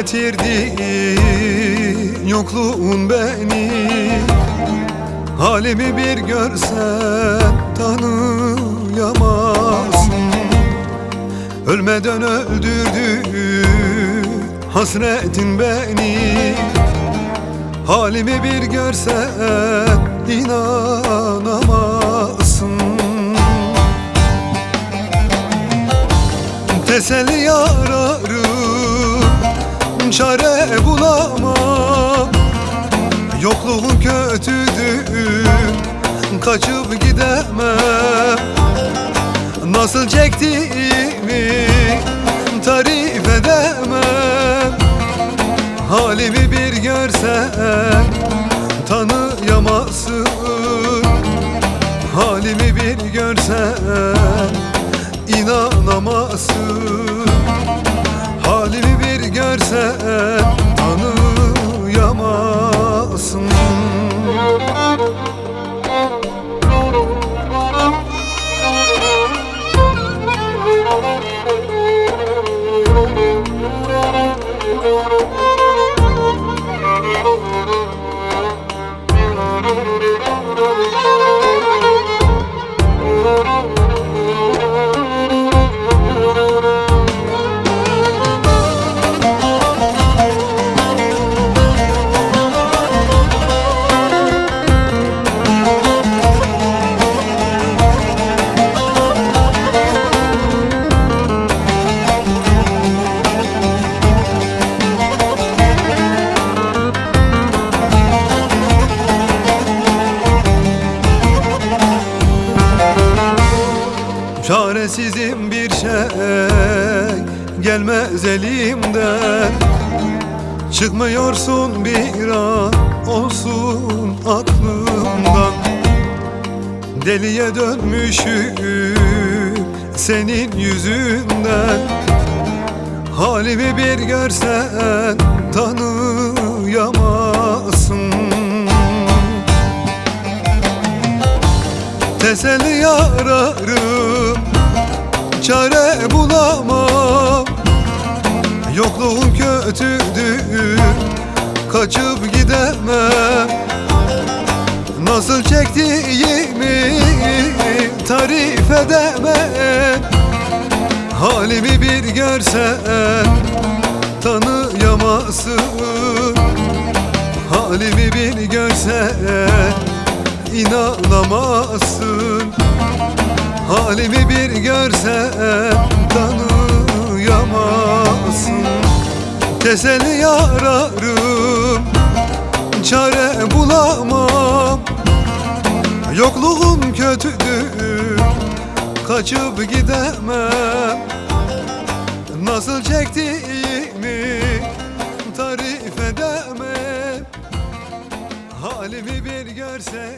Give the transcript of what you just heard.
getirdi yokluğun beni. Halimi bir görsen tanıyamazsın. Ölmeden öldürdü hasretin beni. Halimi bir görsen inanamazsın. Teselli ararım, çare bulamam. Yokluğun kötüdür, kaçıp gidemem. Nasıl çektiğimi tarif edemem. Halimi bir görsen tanıyamazsın. Halimi bir görsen inanamazsın. Halimi bir görsen tanıyamazsın. Çaresizim, bir şey gelmez elimden. Çıkmıyorsun bir an olsun aklımdan. Deliye dönmüşüm senin yüzünden. Halimi bir görsen tanıyamazsın. Teselli ararım, çare bulamam. Yokluğun kötüdür, kaçıp gidemem. Nasıl çektiğimi tarif edemem. Halimi bir görsen tanıyamazsın. Halimi bir görsen inanamazsın. Halimi bir görsen tanıyamazsın. Teselli ararım, çare bulamam. Yokluğun kötüdür, kaçıp gidemem. Nasıl çektiğimi tarif edemem. Halimi bir görsen